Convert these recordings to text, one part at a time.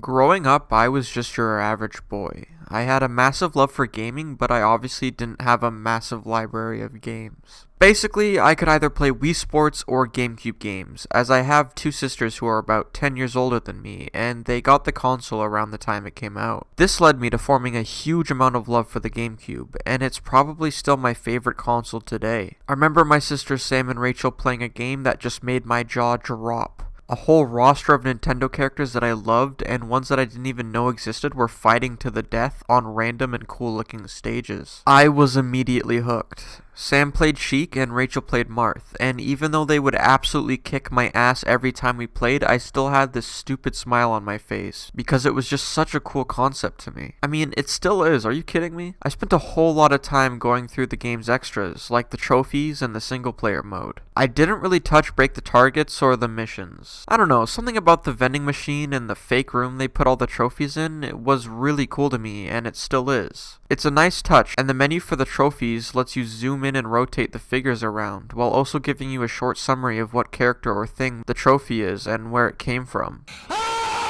Growing up, I was just your average boy. I had a massive love for gaming, but I obviously didn't have a massive library of games. Basically, I could either play Wii Sports or GameCube games, as I have two sisters who are about 10 years older than me, and they got the console around the time it came out. This led me to forming a huge amount of love for the GameCube, and it's probably still my favorite console today. I remember my sisters Sam and Rachel playing a game that just made my jaw drop. A whole roster of Nintendo characters that I loved and ones that I didn't even know existed were fighting to the death on random and cool looking stages. I was immediately hooked. Sam played Sheik and Rachel played Marth, and even though they would absolutely kick my ass every time we played, I still had this stupid smile on my face, because it was just such a cool concept to me. I mean, it still is, are you kidding me? I spent a whole lot of time going through the game's extras, like the trophies and the single player mode. I didn't really touch Break the Targets or the missions. I don't know, something about the vending machine and the fake room they put all the trophies in, it was really cool to me, and it still is. It's a nice touch, and the menu for the trophies lets you zoom in and rotate the figures around, while also giving you a short summary of what character or thing the trophy is and where it came from.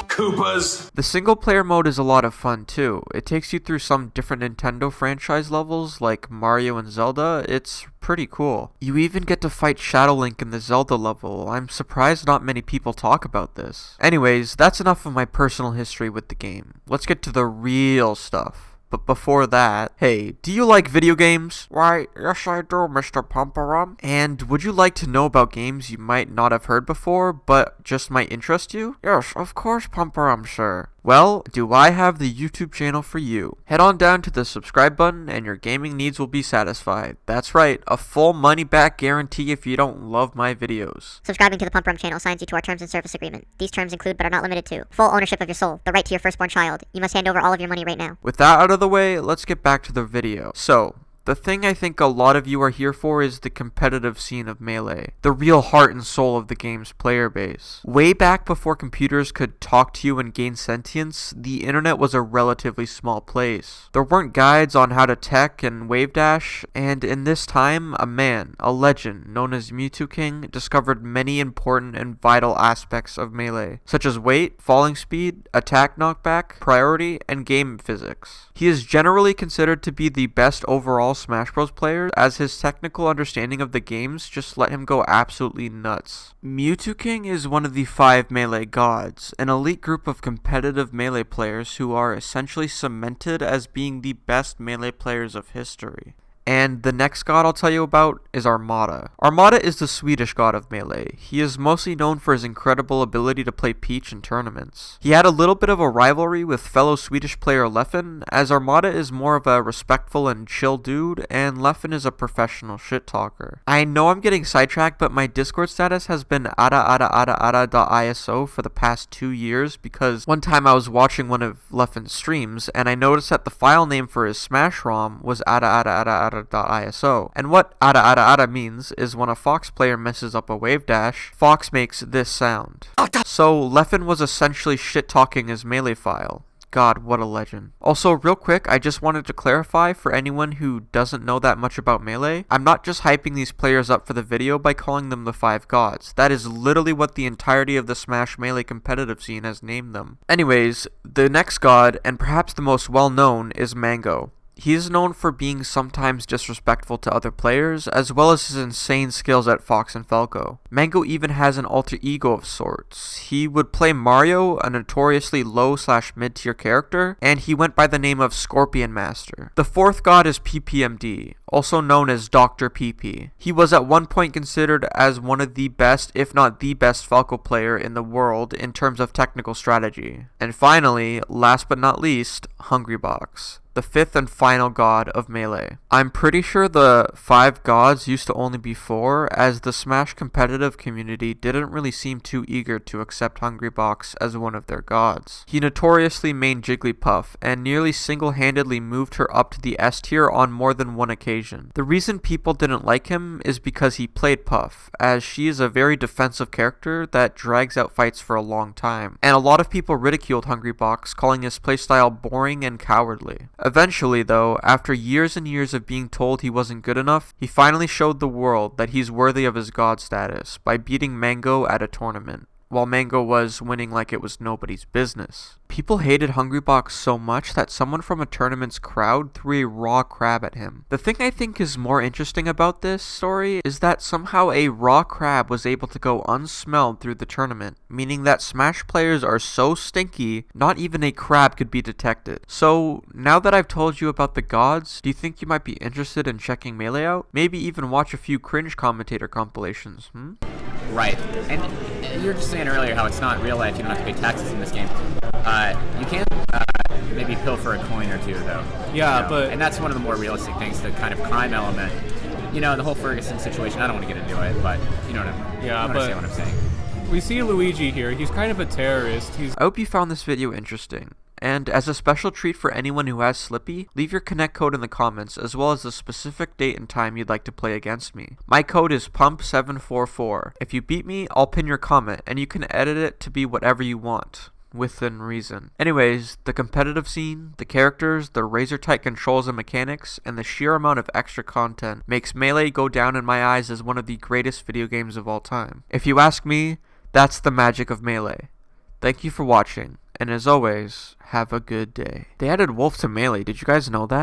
Koopas! The single player mode is a lot of fun too. It takes you through some different Nintendo franchise levels like Mario and Zelda. It's pretty cool. You even get to fight Shadow Link in the Zelda level. I'm surprised not many people talk about this. Anyways, that's enough of my personal history with the game. Let's get to the real stuff. But before that, hey, do you like video games? Why, yes I do, Mr. Pumperum. And would you like to know about games you might not have heard before, but just might interest you? Yes, of course, Pumperum, sir. Well, do I have the YouTube channel for you. Head on down to the subscribe button and your gaming needs will be satisfied. That's right, a full money back guarantee if you don't love my videos. Subscribing to the Pump Rum channel signs you to our terms and service agreement. These terms include but are not limited to full ownership of your soul, the right to your firstborn child. You must hand over all of your money right now. With that out of the way, let's get back to the video. So, the thing I think a lot of you are here for is the competitive scene of Melee, the real heart and soul of the game's player base. Way back before computers could talk to you and gain sentience, the internet was a relatively small place. There weren't guides on how to tech and wave dash, and in this time, a man, a legend, known as Mewtwo discovered many important and vital aspects of Melee, such as weight, falling speed, attack knockback, priority, and game physics. He is generally considered to be the best overall Smash Bros. Player, as his technical understanding of the games just let him go absolutely nuts. Mewtwo is one of the 5 Melee gods, an elite group of competitive Melee players who are essentially cemented as being the best Melee players of history. And the next god I'll tell you about is Armada. Armada is the Swedish god of Melee. He is mostly known for his incredible ability to play Peach in tournaments. He had a little bit of a rivalry with fellow Swedish player Leffen, as Armada is more of a respectful and chill dude, and Leffen is a professional shit talker. I know I'm getting sidetracked, but my Discord status has been ada.iso for the past 2 years because one time I was watching one of Leffen's streams, and I noticed that the file name for his Smash ROM was ada.iso. And what ada means is when a Fox player messes up a wave dash, Fox makes this sound. So Leffen was essentially shit-talking his Melee file. God, what a legend. Also, real quick, I just wanted to clarify for anyone who doesn't know that much about Melee, I'm not just hyping these players up for the video by calling them the 5 gods. That is literally what the entirety of the Smash Melee competitive scene has named them. Anyways, the next god, and perhaps the most well-known, is Mango. He is known for being sometimes disrespectful to other players, as well as his insane skills at Fox and Falco. Mango even has an alter ego of sorts. He would play Mario, a notoriously low/mid tier character, and he went by the name of Scorpion Master. The 4th god is PPMD, also known as Dr. PP. He was at one point considered as one of the best, if not the best Falco player in the world in terms of technical strategy. And finally, last but not least, Hungrybox, the 5th and final god of Melee. I'm pretty sure the 5 gods used to only be 4, as the Smash competitive community didn't really seem too eager to accept Hungrybox as one of their gods. He notoriously mained Jigglypuff, and nearly single-handedly moved her up to the S tier on more than one occasion. The reason people didn't like him is because he played Puff, as she is a very defensive character that drags out fights for a long time, and a lot of people ridiculed Hungrybox, calling his playstyle boring and cowardly. Eventually, though, after years and years of being told he wasn't good enough, he finally showed the world that he's worthy of his god status by beating Mango at a tournament. while Mango was winning like it was nobody's business. People hated Hungrybox so much that someone from a tournament's crowd threw a raw crab at him. The thing I think is more interesting about this story is that somehow a raw crab was able to go unsmelled through the tournament, meaning that Smash players are so stinky, not even a crab could be detected. So, now that I've told you about the gods, do you think you might be interested in checking Melee out? Maybe even watch a few cringe commentator compilations, Right. And you were just saying earlier how it's not real life, you don't have to pay taxes in this game. You can maybe pilfer a coin or two, though. Yeah, but... And that's one of the more realistic things, the kind of crime element. You know, the whole Ferguson situation, I don't want to get into it, but you know what understand what I'm saying. We see Luigi here. He's kind of a terrorist. I hope you found this video interesting. And as a special treat for anyone who has Slippy, leave your Connect code in the comments as well as the specific date and time you'd like to play against me. My code is PUMP744. If you beat me, I'll pin your comment and you can edit it to be whatever you want, within reason. Anyways, the competitive scene, the characters, the razor tight controls and mechanics, and the sheer amount of extra content makes Melee go down in my eyes as one of the greatest video games of all time. If you ask me, that's the magic of Melee. Thank you for watching, and as always, have a good day. They added Wolf to Melee, did you guys know that?